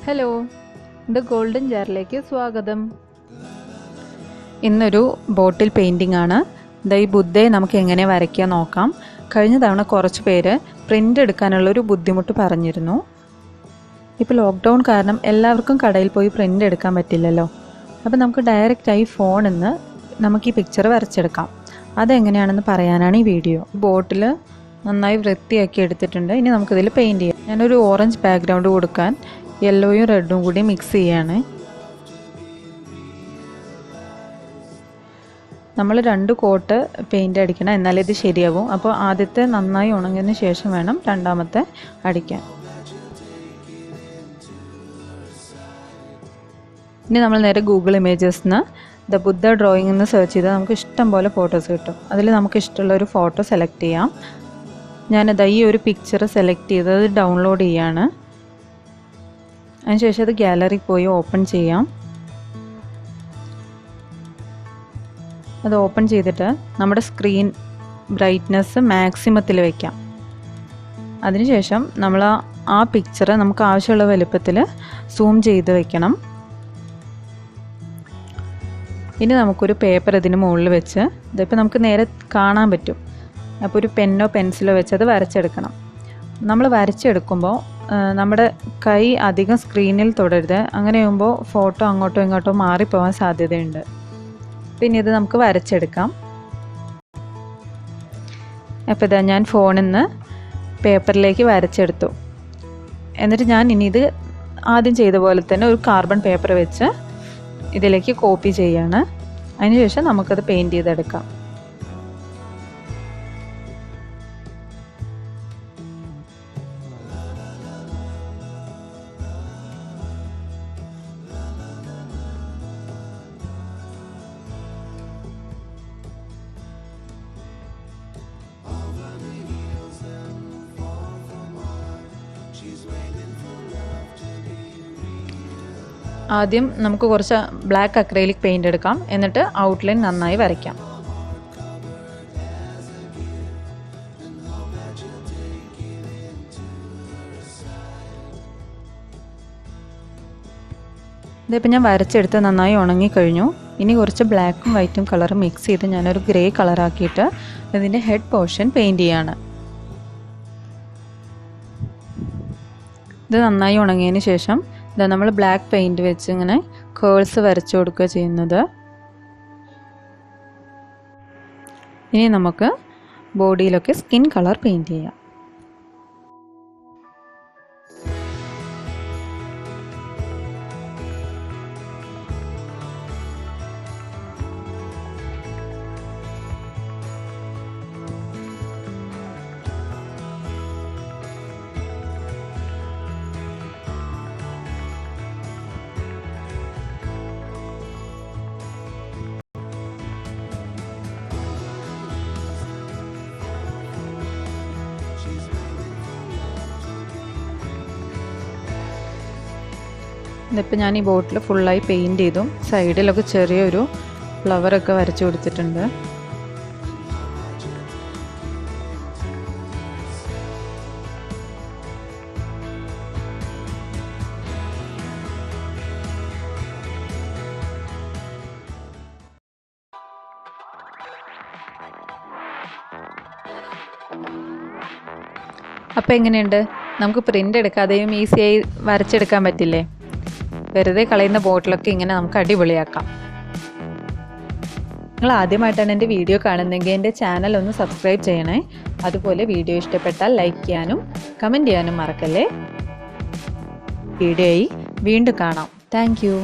Hello, ഇത് golden ജാറിലേക്ക് സ്വാഗതം. ഇന്നൊരു ബോട്ടിൽ പെയിൻറ്റിംഗ് ആണ്. ഈ ബുദ്ധയെ നമുക്ക് എങ്ങനെ വരയ്ക്കാൻ നോക്കാം. കഴിഞ്ഞ തവണ കുറച്ച് പേര് പ്രിൻ്റ് എടുക്കാനുള്ളൊരു ബുദ്ധിമുട്ട് പറഞ്ഞിരുന്നു. ഇപ്പോൾ ലോക്ക്ഡൗൺ കാരണം എല്ലാവർക്കും കടയിൽ പോയി പ്രിൻ്റ് എടുക്കാൻ പറ്റില്ലല്ലോ. അപ്പോൾ നമുക്ക് ഡയറക്റ്റായി ഫോണിൽ നിന്ന് നമുക്ക് ഈ പിക്ചർ വരച്ചെടുക്കാം. അതെങ്ങനെയാണെന്ന് പറയാനാണ് ഈ വീഡിയോ. ബോട്ടിൽ നന്നായി വൃത്തിയാക്കി എടുത്തിട്ടുണ്ട്. ഇനി നമുക്കിതിൽ പെയിൻറ്റ് ചെയ്യാം. ഞാനൊരു ഓറഞ്ച് ബാക്ക്ഗ്രൗണ്ട് കൊടുക്കാൻ യെല്ലോയും റെഡും കൂടി മിക്സ് ചെയ്യാണ്. നമ്മൾ 2 കോട്ട് പെയിൻ്റ് അടിക്കണം, എന്നാലേ ഇത് ശരിയാവും. അപ്പോൾ ആദ്യത്തെ നന്നായി ഉണങ്ങിയതിന് ശേഷം വേണം രണ്ടാമത്തെ അടിക്കാൻ. ഇനി നമ്മൾ നേരെ ഗൂഗിൾ ഇമേജസിന് ദ ബുദ്ധ ഡ്രോയിങ് എന്ന് സെർച്ച് ചെയ്താൽ നമുക്ക് ഇഷ്ടം പോലെ ഫോട്ടോസ് കിട്ടും. അതിൽ നമുക്ക് ഇഷ്ടമുള്ള ഒരു ഫോട്ടോ സെലക്ട് ചെയ്യാം. ഞാനത് ഈ ഒരു പിക്ചർ സെലക്ട് ചെയ്തത് ഡൗൺലോഡ് ചെയ്യാണ്. അതിനുശേഷം അത് ഗാലറി പോയി ഓപ്പൺ ചെയ്യാം. അത് ഓപ്പൺ ചെയ്തിട്ട് നമ്മുടെ സ്ക്രീൻ ബ്രൈറ്റ്നെസ് മാക്സിമത്തിൽ വയ്ക്കാം. അതിനുശേഷം നമ്മൾ ആ പിക്ചർ നമുക്ക് ആവശ്യമുള്ള വലുപ്പത്തിൽ സൂം ചെയ്ത് വയ്ക്കണം. ഇനി നമുക്കൊരു പേപ്പർ ഇതിന് മുകളിൽ വെച്ച് ഇതിപ്പോൾ നമുക്ക് നേരെ കാണാൻ പറ്റും. അപ്പോൾ ഒരു പെന്നോ പെൻസിലോ വെച്ച് അത് വരച്ചെടുക്കണം. നമ്മൾ വരച്ചെടുക്കുമ്പോൾ നമ്മുടെ കൈ അധികം സ്ക്രീനിൽ തൊടരുത്. അങ്ങനെ ആകുമ്പോൾ ഫോട്ടോ അങ്ങോട്ടോ ഇങ്ങോട്ടോ മാറിപ്പോകാൻ സാധ്യതയുണ്ട്. പിന്നെ ഇത് നമുക്ക് വരച്ചെടുക്കാം. അപ്പോൾ ഇതാ ഞാൻ ഫോണിൽ നിന്ന് പേപ്പറിലേക്ക് വരച്ചെടുത്തു. എന്നിട്ട് ഞാൻ ഇനി ഇത് ആദ്യം ചെയ്ത പോലെ തന്നെ ഒരു കാർബൺ പേപ്പർ വെച്ച് ഇതിലേക്ക് കോപ്പി ചെയ്യാണ്. അതിനുശേഷം നമുക്കത് പെയിൻറ്റ് ചെയ്തെടുക്കാം. ആദ്യം നമുക്ക് കുറച്ച് ബ്ലാക്ക് അക്രൈലിക് പെയിൻ്റ് എടുക്കാം. എന്നിട്ട് ഔട്ട്ലൈൻ നന്നായി വരയ്ക്കാം. ഇതിപ്പോൾ ഞാൻ വരച്ചെടുത്ത് നന്നായി ഉണങ്ങിക്കഴിഞ്ഞു. ഇനി കുറച്ച് ബ്ലാക്കും വൈറ്റും കളർ മിക്സ് ചെയ്ത് ഞാനൊരു ഗ്രേ കളറാക്കിയിട്ട് ഇതിൻ്റെ ഹെഡ് പോർഷൻ പെയിൻറ്റ് ചെയ്യാണ്. ഇത് നന്നായി ഉണങ്ങിയതിന് ശേഷം ഇതാ നമ്മൾ ബ്ലാക്ക് പെയിൻറ്റ് വെച്ച് ഇങ്ങനെ കേൾസ് വരച്ചു കൊടുക്കുക ചെയ്യുന്നത്. ഇനി നമുക്ക് ബോഡിയിലൊക്കെ സ്കിൻ കളർ പെയിൻറ്റ് ചെയ്യാം. ഇതിപ്പോൾ ഞാൻ ഈ ബോട്ടിൽ ഫുള്ളായി പെയിൻറ്റ് ചെയ്തു. സൈഡിലൊക്കെ ചെറിയൊരു ഫ്ലവറൊക്കെ വരച്ചു കൊടുത്തിട്ടുണ്ട്. അപ്പോൾ എങ്ങനെയുണ്ട്? നമുക്ക് പ്രിൻ്റ് എടുക്കാതെയും ഈസിയായി വരച്ചെടുക്കാൻ പറ്റില്ലേ? വെറുതെ കളയുന്ന ബോട്ടിലൊക്കെ ഇങ്ങനെ നമുക്ക് അടിപൊളിയാക്കാം. നിങ്ങൾ ആദ്യമായിട്ടാണ് എൻ്റെ വീഡിയോ കാണുന്നതെങ്കിൽ എൻ്റെ ചാനൽ ഒന്ന് സബ്സ്ക്രൈബ് ചെയ്യണേ. അതുപോലെ വീഡിയോ ഇഷ്ടപ്പെട്ടാൽ ലൈക്ക് ചെയ്യാനും കമൻറ്റ് ചെയ്യാനും മറക്കല്ലേ. വീഡിയോയിൽ വീണ്ടും കാണാം. Thank you.